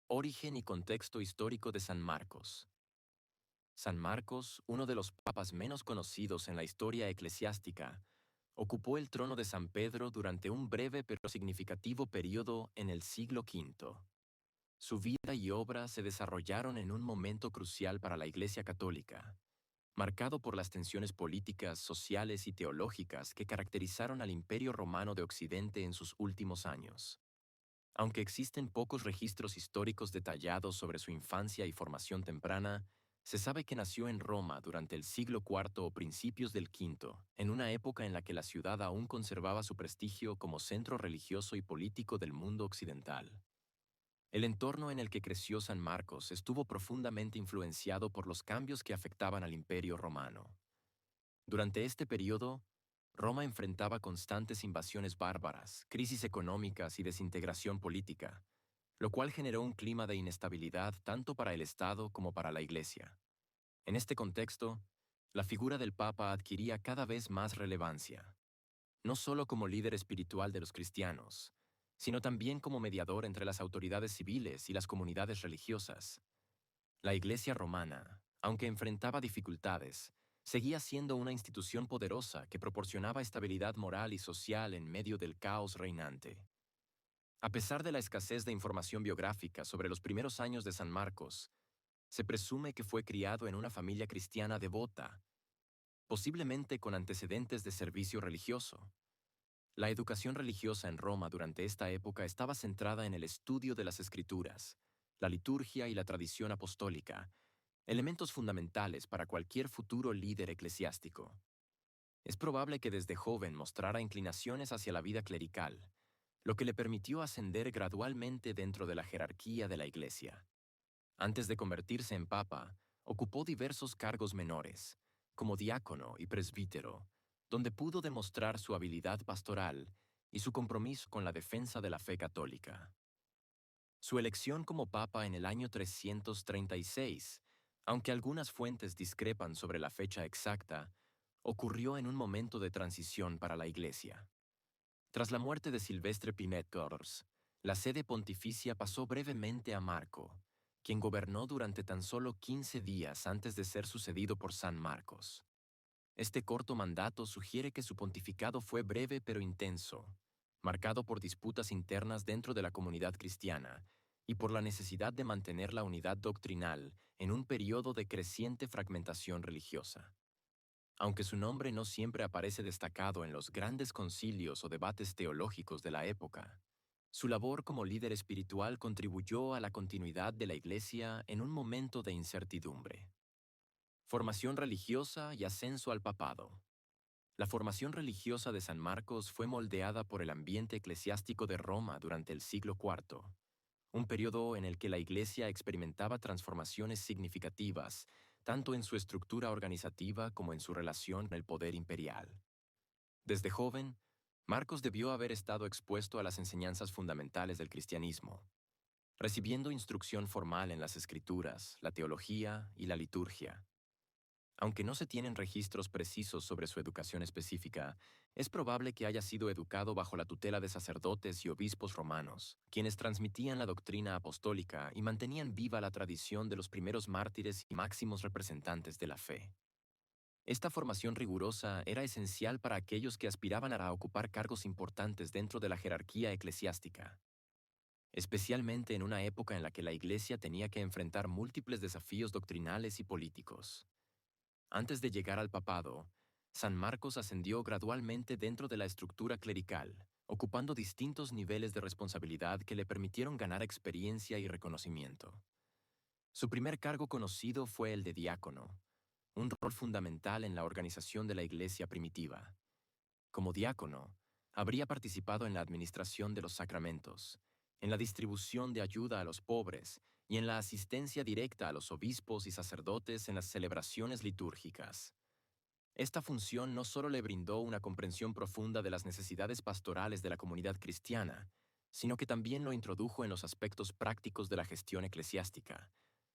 Origen y contexto histórico de San Marcos. San Marcos, uno de los papas menos conocidos en la historia eclesiástica, ocupó el trono de San Pedro durante un breve pero significativo periodo en el siglo V. Su vida y obra se desarrollaron en un momento crucial para la Iglesia Católica, marcado por las tensiones políticas, sociales y teológicas que caracterizaron al Imperio Romano de Occidente en sus últimos años. Aunque existen pocos registros históricos detallados sobre su infancia y formación temprana, se sabe que nació en Roma durante el siglo IV o principios del V, en una época en la que la ciudad aún conservaba su prestigio como centro religioso y político del mundo occidental. El entorno en el que creció San Marcos estuvo profundamente influenciado por los cambios que afectaban al Imperio Romano. Durante este periodo, Roma enfrentaba constantes invasiones bárbaras, crisis económicas y desintegración política, lo cual generó un clima de inestabilidad tanto para el Estado como para la Iglesia. En este contexto, la figura del Papa adquiría cada vez más relevancia, no solo como líder espiritual de los cristianos, sino también como mediador entre las autoridades civiles y las comunidades religiosas. La Iglesia romana, aunque enfrentaba dificultades, seguía siendo una institución poderosa que proporcionaba estabilidad moral y social en medio del caos reinante. A pesar de la escasez de información biográfica sobre los primeros años de San Marcos, se presume que fue criado en una familia cristiana devota, posiblemente con antecedentes de servicio religioso. La educación religiosa en Roma durante esta época estaba centrada en el estudio de las Escrituras, la liturgia y la tradición apostólica, elementos fundamentales para cualquier futuro líder eclesiástico. Es probable que desde joven mostrara inclinaciones hacia la vida clerical, lo que le permitió ascender gradualmente dentro de la jerarquía de la Iglesia. Antes de convertirse en papa, ocupó diversos cargos menores, como diácono y presbítero, donde pudo demostrar su habilidad pastoral y su compromiso con la defensa de la fe católica. Su elección como papa en el año 336, aunque algunas fuentes discrepan sobre la fecha exacta, ocurrió en un momento de transición para la Iglesia. Tras la muerte de Silvestre Pinet Gors, la sede pontificia pasó brevemente a Marco, quien gobernó durante tan solo 15 días antes de ser sucedido por San Marcos. Este corto mandato sugiere que su pontificado fue breve pero intenso, marcado por disputas internas dentro de la comunidad cristiana y por la necesidad de mantener la unidad doctrinal en un periodo de creciente fragmentación religiosa. Aunque su nombre no siempre aparece destacado en los grandes concilios o debates teológicos de la época, su labor como líder espiritual contribuyó a la continuidad de la Iglesia en un momento de incertidumbre. Formación religiosa y ascenso al papado. La formación religiosa de San Marcos fue moldeada por el ambiente eclesiástico de Roma durante el siglo IV, un periodo en el que la Iglesia experimentaba transformaciones significativas, tanto en su estructura organizativa como en su relación con el poder imperial. Desde joven, Marcos debió haber estado expuesto a las enseñanzas fundamentales del cristianismo, recibiendo instrucción formal en las escrituras, la teología y la liturgia. Aunque no se tienen registros precisos sobre su educación específica, es probable que haya sido educado bajo la tutela de sacerdotes y obispos romanos, quienes transmitían la doctrina apostólica y mantenían viva la tradición de los primeros mártires y máximos representantes de la fe. Esta formación rigurosa era esencial para aquellos que aspiraban a ocupar cargos importantes dentro de la jerarquía eclesiástica, especialmente en una época en la que la Iglesia tenía que enfrentar múltiples desafíos doctrinales y políticos. Antes de llegar al papado, San Marcos ascendió gradualmente dentro de la estructura clerical, ocupando distintos niveles de responsabilidad que le permitieron ganar experiencia y reconocimiento. Su primer cargo conocido fue el de diácono, un rol fundamental en la organización de la Iglesia primitiva. Como diácono, habría participado en la administración de los sacramentos, en la distribución de ayuda a los pobres y en la asistencia directa a los obispos y sacerdotes en las celebraciones litúrgicas. Esta función no solo le brindó una comprensión profunda de las necesidades pastorales de la comunidad cristiana, sino que también lo introdujo en los aspectos prácticos de la gestión eclesiástica,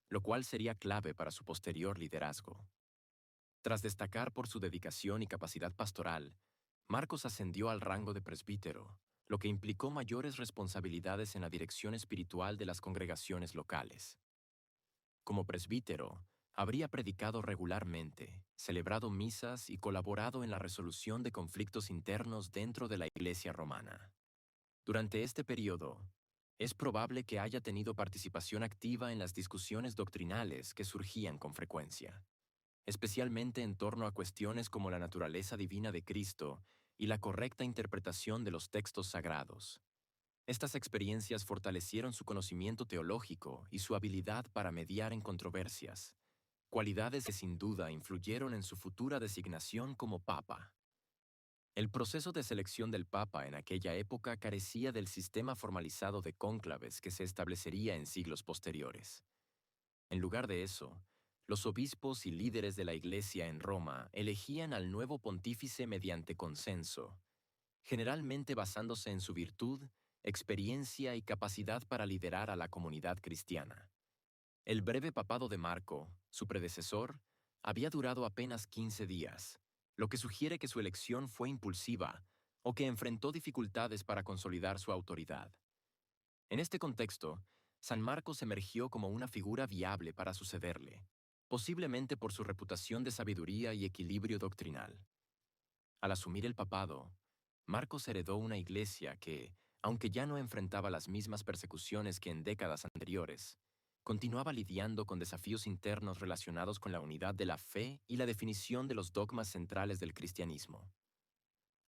lo cual sería clave para su posterior liderazgo. Tras destacar por su dedicación y capacidad pastoral, Marcos ascendió al rango de presbítero, lo que implicó mayores responsabilidades en la dirección espiritual de las congregaciones locales. Como presbítero, habría predicado regularmente, celebrado misas y colaborado en la resolución de conflictos internos dentro de la Iglesia romana. Durante este periodo, es probable que haya tenido participación activa en las discusiones doctrinales que surgían con frecuencia, especialmente en torno a cuestiones como la naturaleza divina de Cristo y la correcta interpretación de los textos sagrados. Estas experiencias fortalecieron su conocimiento teológico y su habilidad para mediar en controversias, cualidades que sin duda influyeron en su futura designación como papa. El proceso de selección del papa en aquella época carecía del sistema formalizado de cónclaves que se establecería en siglos posteriores. En lugar de eso, los obispos y líderes de la Iglesia en Roma elegían al nuevo pontífice mediante consenso, generalmente basándose en su virtud, experiencia y capacidad para liderar a la comunidad cristiana. El breve papado de Marco, su predecesor, había durado apenas 15 días, lo que sugiere que su elección fue impulsiva o que enfrentó dificultades para consolidar su autoridad. En este contexto, San Marcos emergió como una figura viable para sucederle, posiblemente por su reputación de sabiduría y equilibrio doctrinal. Al asumir el papado, Marcos heredó una iglesia que, aunque ya no enfrentaba las mismas persecuciones que en décadas anteriores, continuaba lidiando con desafíos internos relacionados con la unidad de la fe y la definición de los dogmas centrales del cristianismo.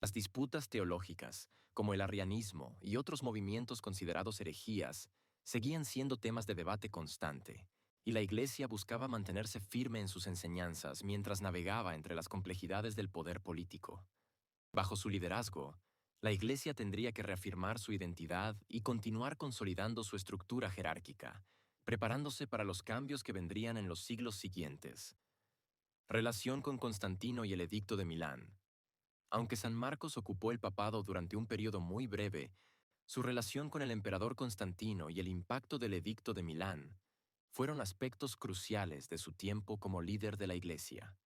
Las disputas teológicas, como el arrianismo y otros movimientos considerados herejías, seguían siendo temas de debate constante, y la Iglesia buscaba mantenerse firme en sus enseñanzas mientras navegaba entre las complejidades del poder político. Bajo su liderazgo, la Iglesia tendría que reafirmar su identidad y continuar consolidando su estructura jerárquica, preparándose para los cambios que vendrían en los siglos siguientes. Relación con Constantino y el Edicto de Milán. Aunque San Marcos ocupó el papado durante un periodo muy breve, su relación con el emperador Constantino y el impacto del Edicto de Milán fueron aspectos cruciales de su tiempo como líder de la Iglesia.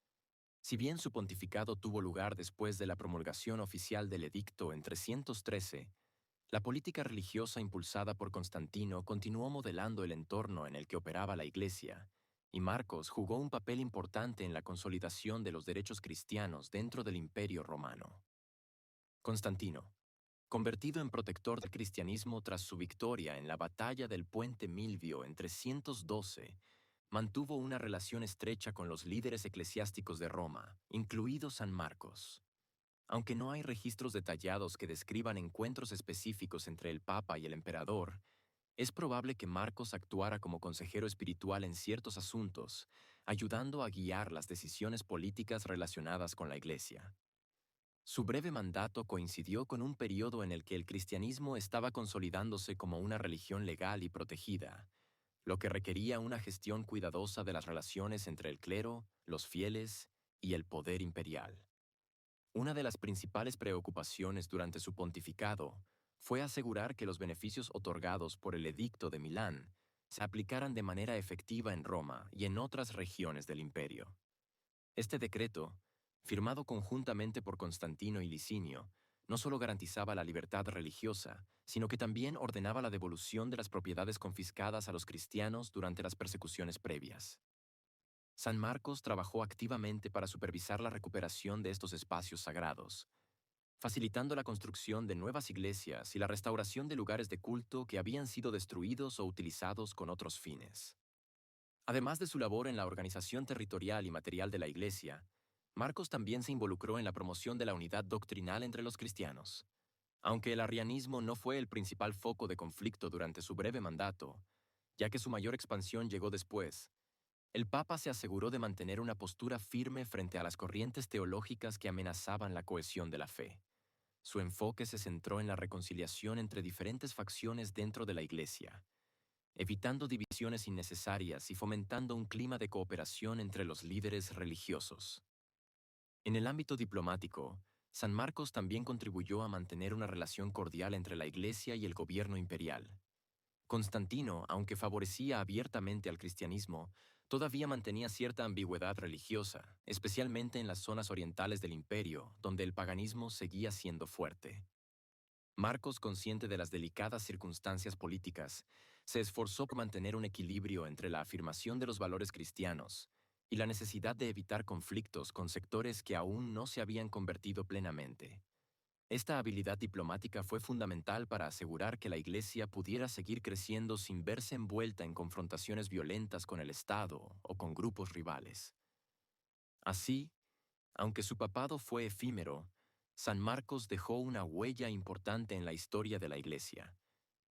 Si bien su pontificado tuvo lugar después de la promulgación oficial del edicto en 313, la política religiosa impulsada por Constantino continuó modelando el entorno en el que operaba la Iglesia, y Marcos jugó un papel importante en la consolidación de los derechos cristianos dentro del Imperio Romano. Constantino, convertido en protector del cristianismo tras su victoria en la batalla del Puente Milvio en 312, mantuvo una relación estrecha con los líderes eclesiásticos de Roma, incluido San Marcos. Aunque no hay registros detallados que describan encuentros específicos entre el Papa y el emperador, es probable que Marcos actuara como consejero espiritual en ciertos asuntos, ayudando a guiar las decisiones políticas relacionadas con la Iglesia. Su breve mandato coincidió con un periodo en el que el cristianismo estaba consolidándose como una religión legal y protegida, lo que requería una gestión cuidadosa de las relaciones entre el clero, los fieles y el poder imperial. Una de las principales preocupaciones durante su pontificado fue asegurar que los beneficios otorgados por el Edicto de Milán se aplicaran de manera efectiva en Roma y en otras regiones del imperio. Este decreto, firmado conjuntamente por Constantino y Licinio, no solo garantizaba la libertad religiosa, sino que también ordenaba la devolución de las propiedades confiscadas a los cristianos durante las persecuciones previas. San Marcos trabajó activamente para supervisar la recuperación de estos espacios sagrados, facilitando la construcción de nuevas iglesias y la restauración de lugares de culto que habían sido destruidos o utilizados con otros fines. Además de su labor en la organización territorial y material de la Iglesia, Marcos también se involucró en la promoción de la unidad doctrinal entre los cristianos. Aunque el arrianismo no fue el principal foco de conflicto durante su breve mandato, ya que su mayor expansión llegó después, el Papa se aseguró de mantener una postura firme frente a las corrientes teológicas que amenazaban la cohesión de la fe. Su enfoque se centró en la reconciliación entre diferentes facciones dentro de la Iglesia, evitando divisiones innecesarias y fomentando un clima de cooperación entre los líderes religiosos. En el ámbito diplomático, San Marcos también contribuyó a mantener una relación cordial entre la Iglesia y el gobierno imperial. Constantino, aunque favorecía abiertamente al cristianismo, todavía mantenía cierta ambigüedad religiosa, especialmente en las zonas orientales del imperio, donde el paganismo seguía siendo fuerte. Marcos, consciente de las delicadas circunstancias políticas, se esforzó por mantener un equilibrio entre la afirmación de los valores cristianos y la necesidad de evitar conflictos con sectores que aún no se habían convertido plenamente. Esta habilidad diplomática fue fundamental para asegurar que la Iglesia pudiera seguir creciendo sin verse envuelta en confrontaciones violentas con el Estado o con grupos rivales. Así, aunque su papado fue efímero, San Marcos dejó una huella importante en la historia de la Iglesia,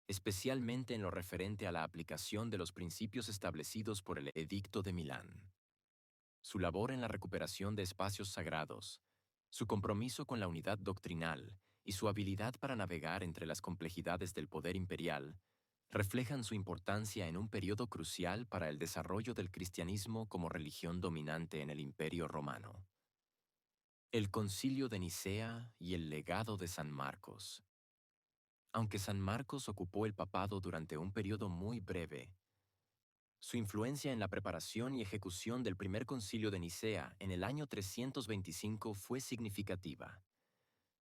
especialmente en lo referente a la aplicación de los principios establecidos por el Edicto de Milán. Su labor en la recuperación de espacios sagrados, su compromiso con la unidad doctrinal y su habilidad para navegar entre las complejidades del poder imperial reflejan su importancia en un periodo crucial para el desarrollo del cristianismo como religión dominante en el Imperio Romano. El Concilio de Nicea y el legado de San Marcos. Aunque San Marcos ocupó el papado durante un periodo muy breve, su influencia en la preparación y ejecución del primer concilio de Nicea en el año 325 fue significativa.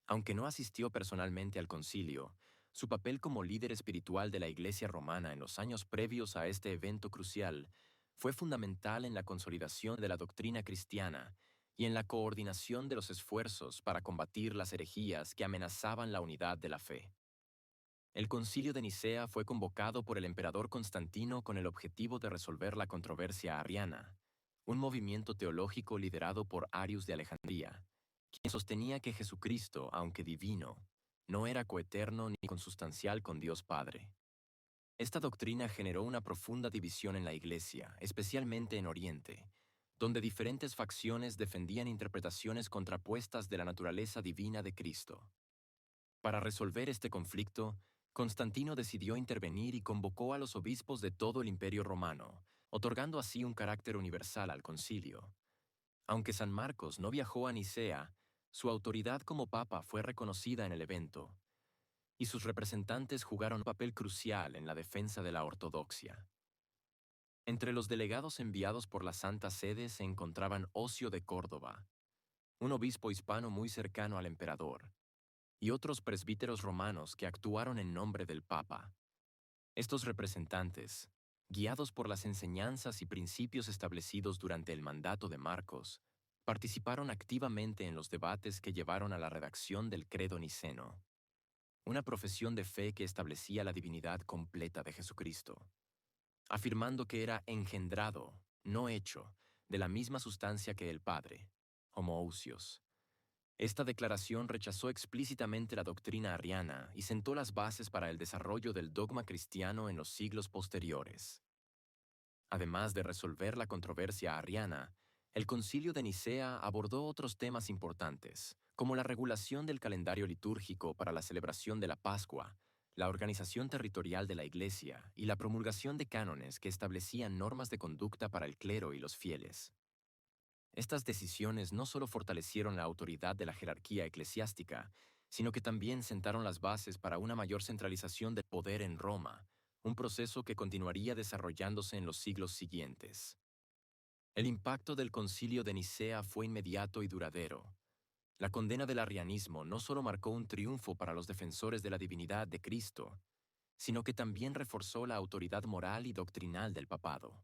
Aunque no asistió personalmente al concilio, su papel como líder espiritual de la Iglesia romana en los años previos a este evento crucial fue fundamental en la consolidación de la doctrina cristiana y en la coordinación de los esfuerzos para combatir las herejías que amenazaban la unidad de la fe. El Concilio de Nicea fue convocado por el emperador Constantino con el objetivo de resolver la controversia arriana, un movimiento teológico liderado por Arius de Alejandría, quien sostenía que Jesucristo, aunque divino, no era coeterno ni consustancial con Dios Padre. Esta doctrina generó una profunda división en la Iglesia, especialmente en Oriente, donde diferentes facciones defendían interpretaciones contrapuestas de la naturaleza divina de Cristo. Para resolver este conflicto, Constantino decidió intervenir y convocó a los obispos de todo el Imperio Romano, otorgando así un carácter universal al concilio. Aunque San Marcos no viajó a Nicea, su autoridad como papa fue reconocida en el evento, y sus representantes jugaron un papel crucial en la defensa de la ortodoxia. Entre los delegados enviados por la Santa Sede se encontraban Ocio de Córdoba, un obispo hispano muy cercano al emperador, y otros presbíteros romanos que actuaron en nombre del Papa. Estos representantes, guiados por las enseñanzas y principios establecidos durante el mandato de Marcos, participaron activamente en los debates que llevaron a la redacción del Credo Niceno, una profesión de fe que establecía la divinidad completa de Jesucristo, afirmando que era engendrado, no hecho, de la misma sustancia que el Padre, homoousios. Esta declaración rechazó explícitamente la doctrina arriana y sentó las bases para el desarrollo del dogma cristiano en los siglos posteriores. Además de resolver la controversia arriana, el Concilio de Nicea abordó otros temas importantes, como la regulación del calendario litúrgico para la celebración de la Pascua, la organización territorial de la Iglesia y la promulgación de cánones que establecían normas de conducta para el clero y los fieles. Estas decisiones no solo fortalecieron la autoridad de la jerarquía eclesiástica, sino que también sentaron las bases para una mayor centralización del poder en Roma, un proceso que continuaría desarrollándose en los siglos siguientes. El impacto del Concilio de Nicea fue inmediato y duradero. La condena del arrianismo no solo marcó un triunfo para los defensores de la divinidad de Cristo, sino que también reforzó la autoridad moral y doctrinal del papado.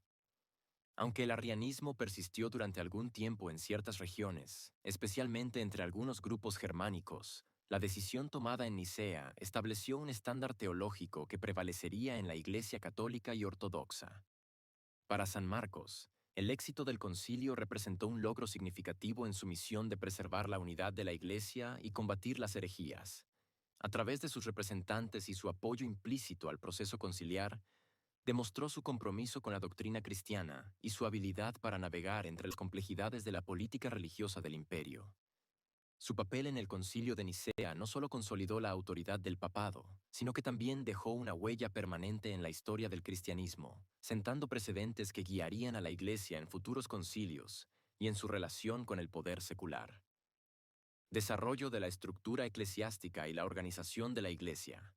Aunque el arrianismo persistió durante algún tiempo en ciertas regiones, especialmente entre algunos grupos germánicos, la decisión tomada en Nicea estableció un estándar teológico que prevalecería en la Iglesia católica y ortodoxa. Para San Marcos, el éxito del concilio representó un logro significativo en su misión de preservar la unidad de la Iglesia y combatir las herejías. A través de sus representantes y su apoyo implícito al proceso conciliar, demostró su compromiso con la doctrina cristiana y su habilidad para navegar entre las complejidades de la política religiosa del imperio. Su papel en el Concilio de Nicea no solo consolidó la autoridad del papado, sino que también dejó una huella permanente en la historia del cristianismo, sentando precedentes que guiarían a la Iglesia en futuros concilios y en su relación con el poder secular. Desarrollo de la estructura eclesiástica y la organización de la Iglesia.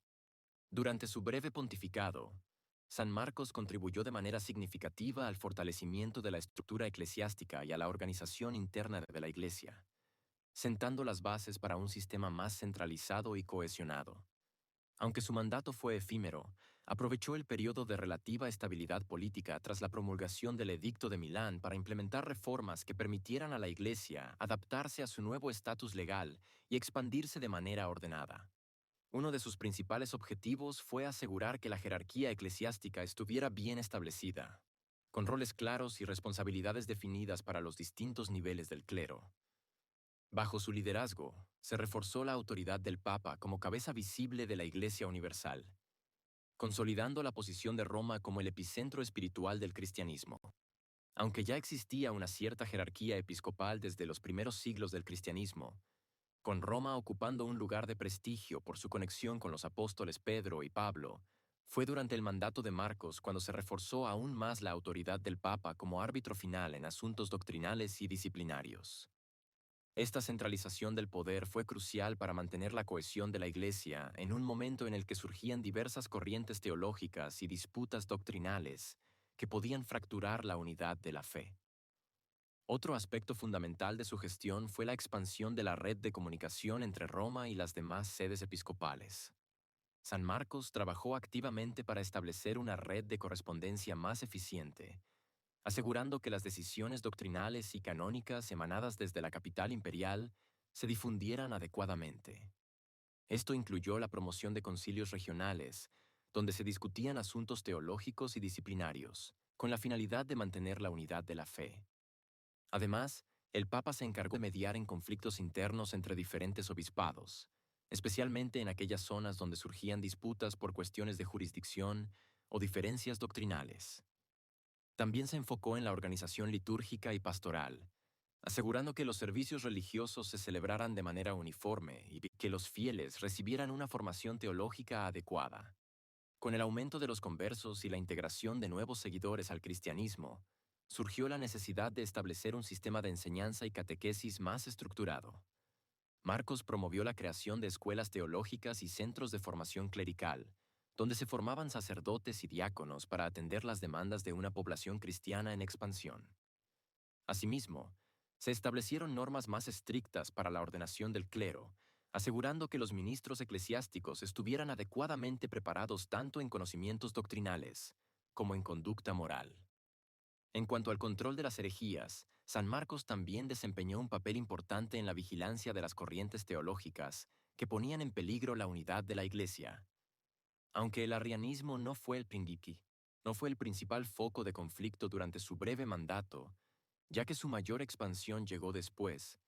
Durante su breve pontificado, San Marcos contribuyó de manera significativa al fortalecimiento de la estructura eclesiástica y a la organización interna de la Iglesia, sentando las bases para un sistema más centralizado y cohesionado. Aunque su mandato fue efímero, aprovechó el periodo de relativa estabilidad política tras la promulgación del Edicto de Milán para implementar reformas que permitieran a la Iglesia adaptarse a su nuevo estatus legal y expandirse de manera ordenada. Uno de sus principales objetivos fue asegurar que la jerarquía eclesiástica estuviera bien establecida, con roles claros y responsabilidades definidas para los distintos niveles del clero. Bajo su liderazgo, se reforzó la autoridad del Papa como cabeza visible de la Iglesia Universal, consolidando la posición de Roma como el epicentro espiritual del cristianismo. Aunque ya existía una cierta jerarquía episcopal desde los primeros siglos del cristianismo, con Roma ocupando un lugar de prestigio por su conexión con los apóstoles Pedro y Pablo, fue durante el mandato de Marcos cuando se reforzó aún más la autoridad del Papa como árbitro final en asuntos doctrinales y disciplinarios. Esta centralización del poder fue crucial para mantener la cohesión de la Iglesia en un momento en el que surgían diversas corrientes teológicas y disputas doctrinales que podían fracturar la unidad de la fe. Otro aspecto fundamental de su gestión fue la expansión de la red de comunicación entre Roma y las demás sedes episcopales. San Marcos trabajó activamente para establecer una red de correspondencia más eficiente, asegurando que las decisiones doctrinales y canónicas emanadas desde la capital imperial se difundieran adecuadamente. Esto incluyó la promoción de concilios regionales, donde se discutían asuntos teológicos y disciplinarios, con la finalidad de mantener la unidad de la fe. Además, el Papa se encargó de mediar en conflictos internos entre diferentes obispados, especialmente en aquellas zonas donde surgían disputas por cuestiones de jurisdicción o diferencias doctrinales. También se enfocó en la organización litúrgica y pastoral, asegurando que los servicios religiosos se celebraran de manera uniforme y que los fieles recibieran una formación teológica adecuada. Con el aumento de los conversos y la integración de nuevos seguidores al cristianismo, surgió la necesidad de establecer un sistema de enseñanza y catequesis más estructurado. Marcos promovió la creación de escuelas teológicas y centros de formación clerical, donde se formaban sacerdotes y diáconos para atender las demandas de una población cristiana en expansión. Asimismo, se establecieron normas más estrictas para la ordenación del clero, asegurando que los ministros eclesiásticos estuvieran adecuadamente preparados tanto en conocimientos doctrinales como en conducta moral. En cuanto al control de las herejías, San Marcos también desempeñó un papel importante en la vigilancia de las corrientes teológicas que ponían en peligro la unidad de la Iglesia. Aunque el arrianismo no fue el principal foco de conflicto durante su breve mandato, ya que su mayor expansión llegó después,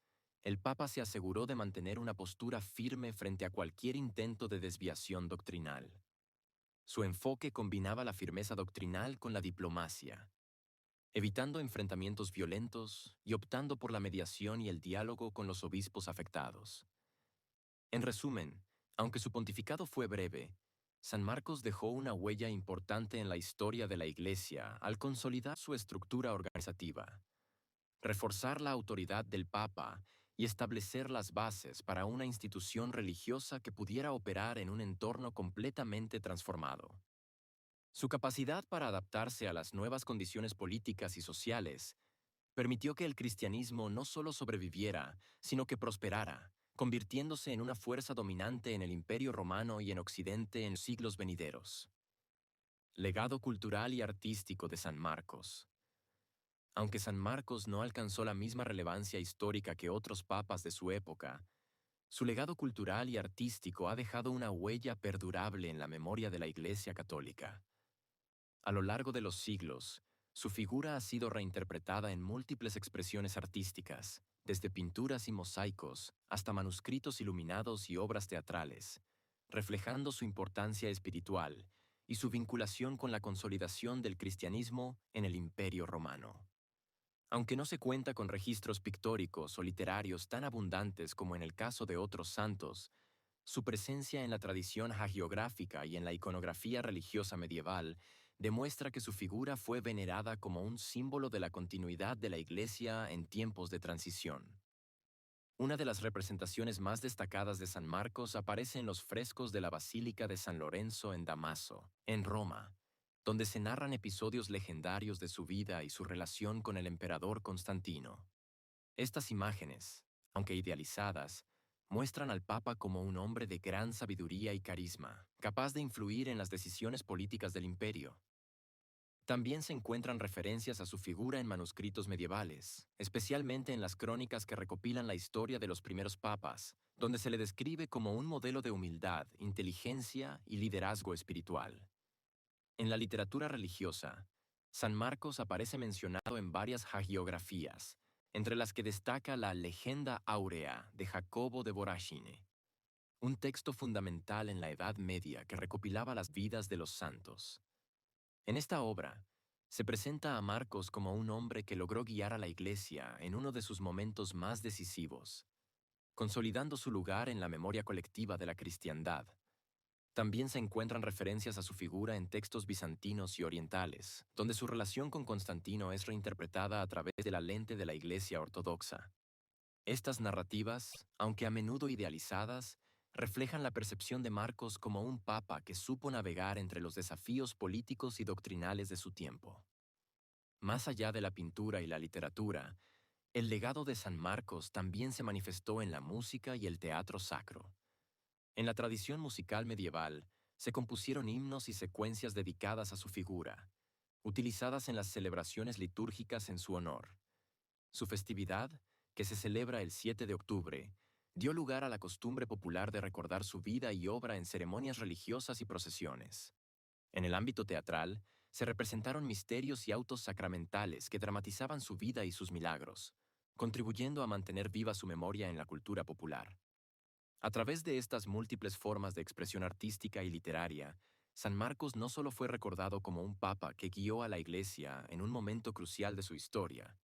el Papa se aseguró de mantener una postura firme frente a cualquier intento de desviación doctrinal. Su enfoque combinaba la firmeza doctrinal con la diplomacia, evitando enfrentamientos violentos y optando por la mediación y el diálogo con los obispos afectados. En resumen, aunque su pontificado fue breve, San Marcos dejó una huella importante en la historia de la Iglesia al consolidar su estructura organizativa, reforzar la autoridad del Papa y establecer las bases para una institución religiosa que pudiera operar en un entorno completamente transformado. Su capacidad para adaptarse a las nuevas condiciones políticas y sociales permitió que el cristianismo no solo sobreviviera, sino que prosperara, convirtiéndose en una fuerza dominante en el Imperio Romano y en Occidente en siglos venideros. Legado cultural y artístico de San Marcos. Aunque San Marcos no alcanzó la misma relevancia histórica que otros papas de su época, su legado cultural y artístico ha dejado una huella perdurable en la memoria de la Iglesia Católica. A lo largo de los siglos, su figura ha sido reinterpretada en múltiples expresiones artísticas, desde pinturas y mosaicos hasta manuscritos iluminados y obras teatrales, reflejando su importancia espiritual y su vinculación con la consolidación del cristianismo en el Imperio Romano. Aunque no se cuenta con registros pictóricos o literarios tan abundantes como en el caso de otros santos, su presencia en la tradición hagiográfica y en la iconografía religiosa medieval demuestra que su figura fue venerada como un símbolo de la continuidad de la Iglesia en tiempos de transición. Una de las representaciones más destacadas de San Marcos aparece en los frescos de la Basílica de San Lorenzo en Damaso, en Roma, donde se narran episodios legendarios de su vida y su relación con el emperador Constantino. Estas imágenes, aunque idealizadas, muestran al Papa como un hombre de gran sabiduría y carisma, capaz de influir en las decisiones políticas del imperio. También se encuentran referencias a su figura en manuscritos medievales, especialmente en las crónicas que recopilan la historia de los primeros papas, donde se le describe como un modelo de humildad, inteligencia y liderazgo espiritual. En la literatura religiosa, San Marcos aparece mencionado en varias hagiografías, entre las que destaca la Legenda Áurea de Jacobo de Voragine, un texto fundamental en la Edad Media que recopilaba las vidas de los santos. En esta obra, se presenta a Marcos como un hombre que logró guiar a la Iglesia en uno de sus momentos más decisivos, consolidando su lugar en la memoria colectiva de la cristiandad. También se encuentran referencias a su figura en textos bizantinos y orientales, donde su relación con Constantino es reinterpretada a través de la lente de la Iglesia ortodoxa. Estas narrativas, aunque a menudo idealizadas, reflejan la percepción de Marcos como un papa que supo navegar entre los desafíos políticos y doctrinales de su tiempo. Más allá de la pintura y la literatura, el legado de San Marcos también se manifestó en la música y el teatro sacro. En la tradición musical medieval, se compusieron himnos y secuencias dedicadas a su figura, utilizadas en las celebraciones litúrgicas en su honor. Su festividad, que se celebra el 7 de octubre, dio lugar a la costumbre popular de recordar su vida y obra en ceremonias religiosas y procesiones. En el ámbito teatral, se representaron misterios y autos sacramentales que dramatizaban su vida y sus milagros, contribuyendo a mantener viva su memoria en la cultura popular. A través de estas múltiples formas de expresión artística y literaria, San Marcos no solo fue recordado como un papa que guió a la Iglesia en un momento crucial de su historia,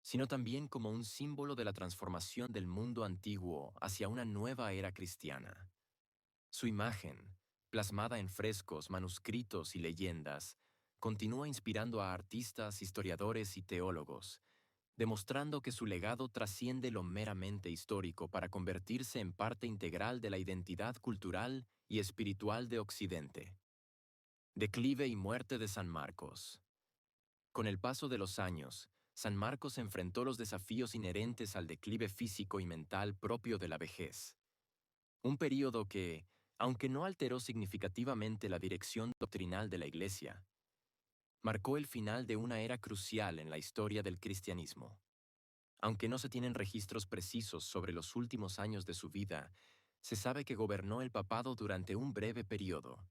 sino también como un símbolo de la transformación del mundo antiguo hacia una nueva era cristiana. Su imagen, plasmada en frescos, manuscritos y leyendas, continúa inspirando a artistas, historiadores y teólogos, demostrando que su legado trasciende lo meramente histórico para convertirse en parte integral de la identidad cultural y espiritual de Occidente. Declive y muerte de San Marcos. Con el paso de los años, San Marcos enfrentó los desafíos inherentes al declive físico y mental propio de la vejez. Un período que, aunque no alteró significativamente la dirección doctrinal de la Iglesia, marcó el final de una era crucial en la historia del cristianismo. Aunque no se tienen registros precisos sobre los últimos años de su vida, se sabe que gobernó el papado durante un breve periodo,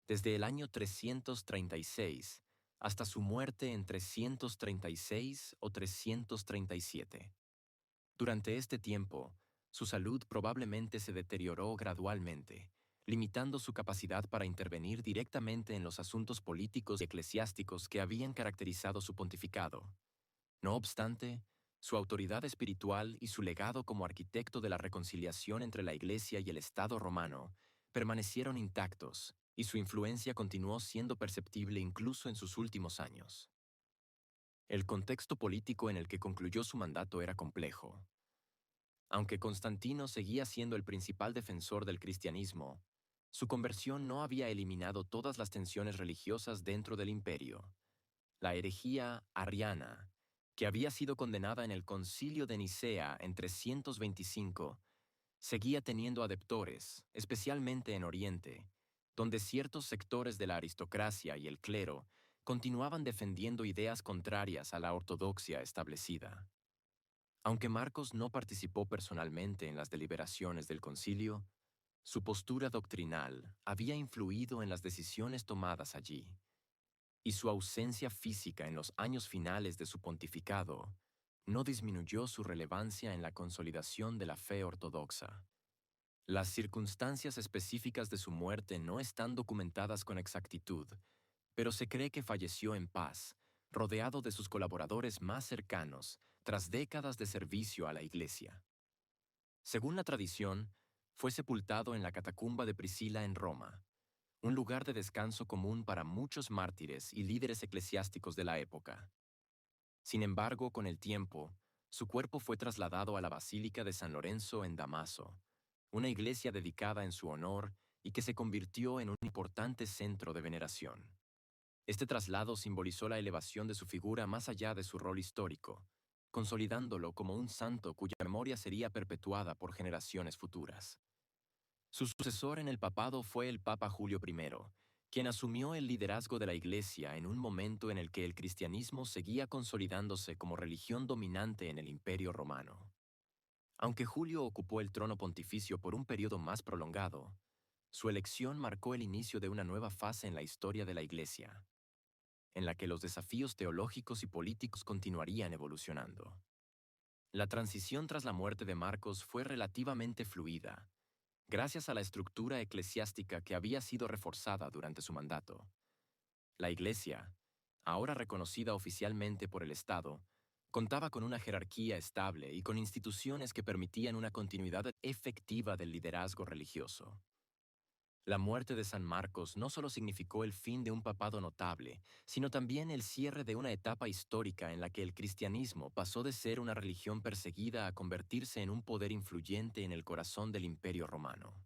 desde el año 336 hasta su muerte en 336 o 337. Durante este tiempo, su salud probablemente se deterioró gradualmente, limitando su capacidad para intervenir directamente en los asuntos políticos y eclesiásticos que habían caracterizado su pontificado. No obstante, su autoridad espiritual y su legado como arquitecto de la reconciliación entre la Iglesia y el Estado romano permanecieron intactos, y su influencia continuó siendo perceptible incluso en sus últimos años. El contexto político en el que concluyó su mandato era complejo. Aunque Constantino seguía siendo el principal defensor del cristianismo, su conversión no había eliminado todas las tensiones religiosas dentro del imperio. La herejía arriana, que había sido condenada en el Concilio de Nicea en 325, seguía teniendo adeptores, especialmente en Oriente, donde ciertos sectores de la aristocracia y el clero continuaban defendiendo ideas contrarias a la ortodoxia establecida. Aunque Marcos no participó personalmente en las deliberaciones del concilio, su postura doctrinal había influido en las decisiones tomadas allí, y su ausencia física en los años finales de su pontificado no disminuyó su relevancia en la consolidación de la fe ortodoxa. Las circunstancias específicas de su muerte no están documentadas con exactitud, pero se cree que falleció en paz, rodeado de sus colaboradores más cercanos, tras décadas de servicio a la Iglesia. Según la tradición, fue sepultado en la catacumba de Priscila en Roma, un lugar de descanso común para muchos mártires y líderes eclesiásticos de la época. Sin embargo, con el tiempo, su cuerpo fue trasladado a la Basílica de San Lorenzo en Damaso, una iglesia dedicada en su honor y que se convirtió en un importante centro de veneración. Este traslado simbolizó la elevación de su figura más allá de su rol histórico, consolidándolo como un santo cuya memoria sería perpetuada por generaciones futuras. Su sucesor en el papado fue el Papa Julio I, quien asumió el liderazgo de la Iglesia en un momento en el que el cristianismo seguía consolidándose como religión dominante en el Imperio Romano. Aunque Julio ocupó el trono pontificio por un periodo más prolongado, su elección marcó el inicio de una nueva fase en la historia de la Iglesia, en la que los desafíos teológicos y políticos continuarían evolucionando. La transición tras la muerte de Marcos fue relativamente fluida, gracias a la estructura eclesiástica que había sido reforzada durante su mandato. La Iglesia, ahora reconocida oficialmente por el Estado, contaba con una jerarquía estable y con instituciones que permitían una continuidad efectiva del liderazgo religioso. La muerte de San Marcos no solo significó el fin de un papado notable, sino también el cierre de una etapa histórica en la que el cristianismo pasó de ser una religión perseguida a convertirse en un poder influyente en el corazón del Imperio Romano.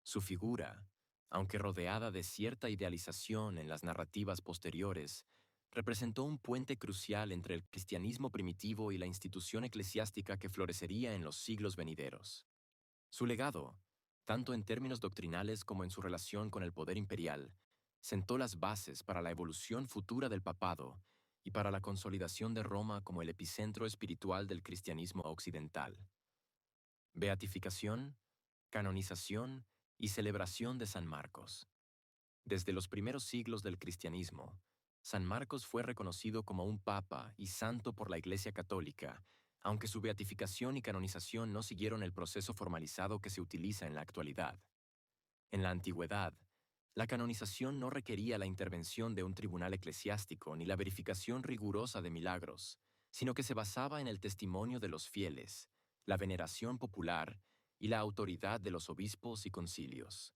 Su figura, aunque rodeada de cierta idealización en las narrativas posteriores, representó un puente crucial entre el cristianismo primitivo y la institución eclesiástica que florecería en los siglos venideros. Su legado, tanto en términos doctrinales como en su relación con el poder imperial, sentó las bases para la evolución futura del papado y para la consolidación de Roma como el epicentro espiritual del cristianismo occidental. Beatificación, canonización y celebración de San Marcos. Desde los primeros siglos del cristianismo, San Marcos fue reconocido como un papa y santo por la Iglesia Católica, aunque su beatificación y canonización no siguieron el proceso formalizado que se utiliza en la actualidad. En la antigüedad, la canonización no requería la intervención de un tribunal eclesiástico ni la verificación rigurosa de milagros, sino que se basaba en el testimonio de los fieles, la veneración popular y la autoridad de los obispos y concilios.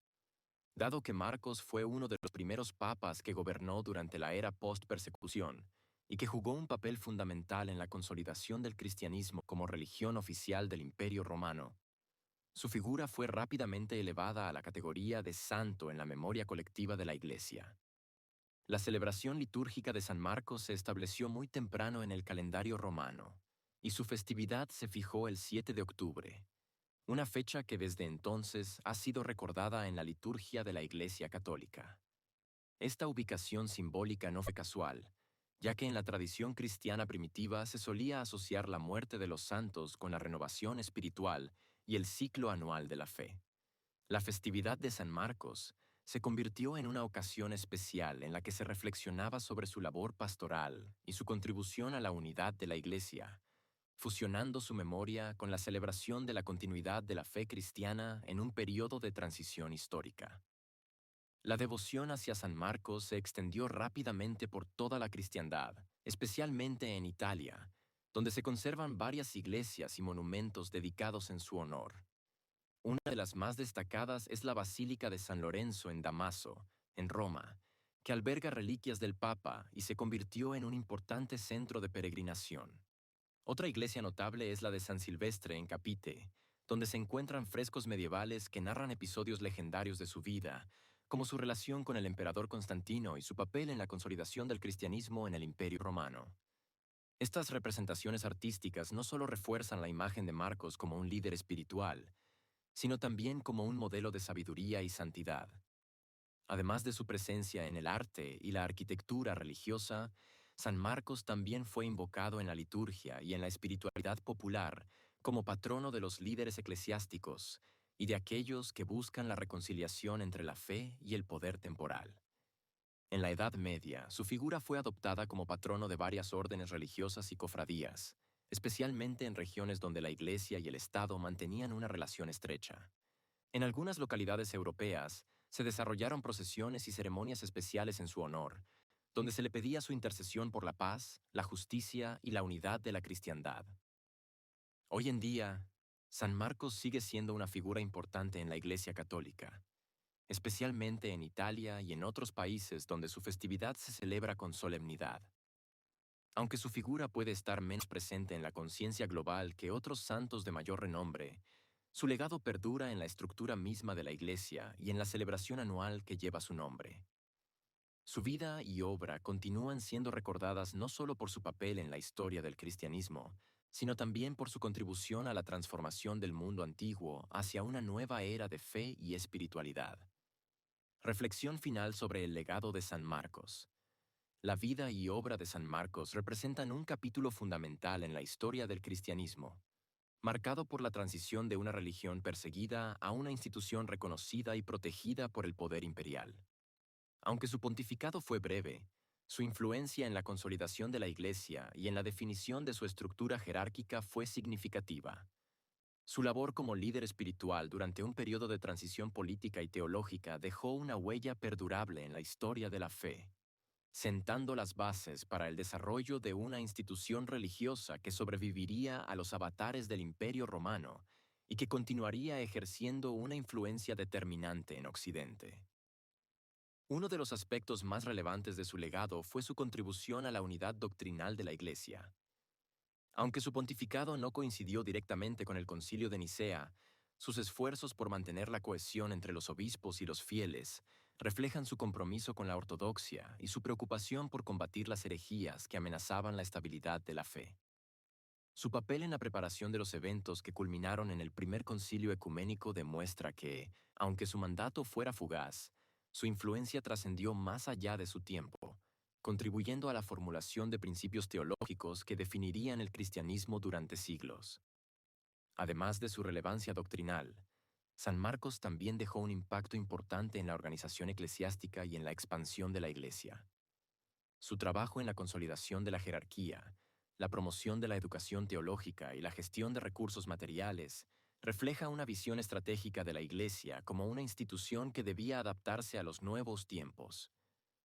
Dado que Marcos fue uno de los primeros papas que gobernó durante la era post-persecución y que jugó un papel fundamental en la consolidación del cristianismo como religión oficial del Imperio Romano, su figura fue rápidamente elevada a la categoría de santo en la memoria colectiva de la Iglesia. La celebración litúrgica de San Marcos se estableció muy temprano en el calendario romano, y su festividad se fijó el 7 de octubre, una fecha que desde entonces ha sido recordada en la liturgia de la Iglesia Católica. Esta ubicación simbólica no fue casual, ya que en la tradición cristiana primitiva se solía asociar la muerte de los santos con la renovación espiritual y el ciclo anual de la fe. La festividad de San Marcos se convirtió en una ocasión especial en la que se reflexionaba sobre su labor pastoral y su contribución a la unidad de la Iglesia, fusionando su memoria con la celebración de la continuidad de la fe cristiana en un periodo de transición histórica. La devoción hacia San Marcos se extendió rápidamente por toda la cristiandad, especialmente en Italia, donde se conservan varias iglesias y monumentos dedicados en su honor. Una de las más destacadas es la Basílica de San Lorenzo en Damaso, en Roma, que alberga reliquias del Papa y se convirtió en un importante centro de peregrinación. Otra iglesia notable es la de San Silvestre en Capite, donde se encuentran frescos medievales que narran episodios legendarios de su vida, como su relación con el emperador Constantino y su papel en la consolidación del cristianismo en el Imperio Romano. Estas representaciones artísticas no solo refuerzan la imagen de Marcos como un líder espiritual, sino también como un modelo de sabiduría y santidad. Además de su presencia en el arte y la arquitectura religiosa, San Marcos también fue invocado en la liturgia y en la espiritualidad popular como patrono de los líderes eclesiásticos y de aquellos que buscan la reconciliación entre la fe y el poder temporal. En la Edad Media, su figura fue adoptada como patrono de varias órdenes religiosas y cofradías, especialmente en regiones donde la Iglesia y el Estado mantenían una relación estrecha. En algunas localidades europeas, se desarrollaron procesiones y ceremonias especiales en su honor, donde se le pedía su intercesión por la paz, la justicia y la unidad de la cristiandad. Hoy en día, San Marcos sigue siendo una figura importante en la Iglesia Católica, especialmente en Italia y en otros países donde su festividad se celebra con solemnidad. Aunque su figura puede estar menos presente en la conciencia global que otros santos de mayor renombre, su legado perdura en la estructura misma de la Iglesia y en la celebración anual que lleva su nombre. Su vida y obra continúan siendo recordadas no solo por su papel en la historia del cristianismo, sino también por su contribución a la transformación del mundo antiguo hacia una nueva era de fe y espiritualidad. Reflexión final sobre el legado de San Marcos. La vida y obra de San Marcos representan un capítulo fundamental en la historia del cristianismo, marcado por la transición de una religión perseguida a una institución reconocida y protegida por el poder imperial. Aunque su pontificado fue breve, su influencia en la consolidación de la Iglesia y en la definición de su estructura jerárquica fue significativa. Su labor como líder espiritual durante un periodo de transición política y teológica dejó una huella perdurable en la historia de la fe, sentando las bases para el desarrollo de una institución religiosa que sobreviviría a los avatares del Imperio Romano y que continuaría ejerciendo una influencia determinante en Occidente. Uno de los aspectos más relevantes de su legado fue su contribución a la unidad doctrinal de la Iglesia. Aunque su pontificado no coincidió directamente con el Concilio de Nicea, sus esfuerzos por mantener la cohesión entre los obispos y los fieles reflejan su compromiso con la ortodoxia y su preocupación por combatir las herejías que amenazaban la estabilidad de la fe. Su papel en la preparación de los eventos que culminaron en el primer concilio ecuménico demuestra que, aunque su mandato fuera fugaz, su influencia trascendió más allá de su tiempo, contribuyendo a la formulación de principios teológicos que definirían el cristianismo durante siglos. Además de su relevancia doctrinal, San Marcos también dejó un impacto importante en la organización eclesiástica y en la expansión de la Iglesia. Su trabajo en la consolidación de la jerarquía, la promoción de la educación teológica y la gestión de recursos materiales refleja una visión estratégica de la Iglesia como una institución que debía adaptarse a los nuevos tiempos.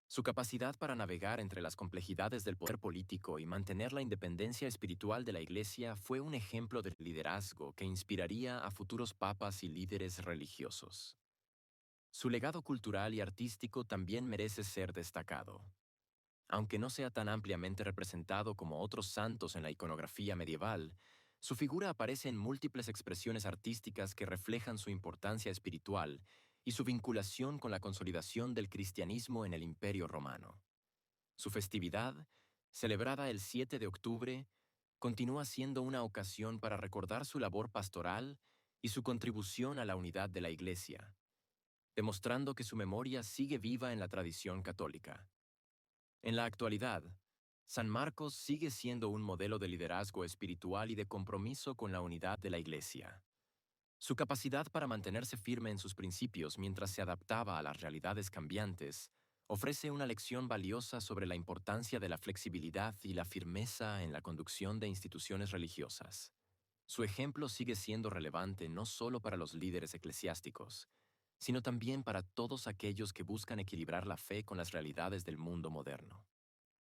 Su capacidad para navegar entre las complejidades del poder político y mantener la independencia espiritual de la Iglesia fue un ejemplo de liderazgo que inspiraría a futuros papas y líderes religiosos. Su legado cultural y artístico también merece ser destacado. Aunque no sea tan ampliamente representado como otros santos en la iconografía medieval, su figura aparece en múltiples expresiones artísticas que reflejan su importancia espiritual y su vinculación con la consolidación del cristianismo en el Imperio Romano. Su festividad, celebrada el 7 de octubre, continúa siendo una ocasión para recordar su labor pastoral y su contribución a la unidad de la Iglesia, demostrando que su memoria sigue viva en la tradición católica. En la actualidad, San Marcos sigue siendo un modelo de liderazgo espiritual y de compromiso con la unidad de la Iglesia. Su capacidad para mantenerse firme en sus principios mientras se adaptaba a las realidades cambiantes ofrece una lección valiosa sobre la importancia de la flexibilidad y la firmeza en la conducción de instituciones religiosas. Su ejemplo sigue siendo relevante no solo para los líderes eclesiásticos, sino también para todos aquellos que buscan equilibrar la fe con las realidades del mundo moderno.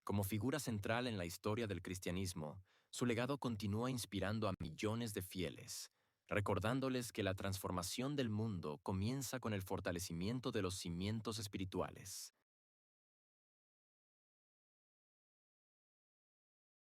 Como figura central en la historia del cristianismo, su legado continúa inspirando a millones de fieles, recordándoles que la transformación del mundo comienza con el fortalecimiento de los cimientos espirituales.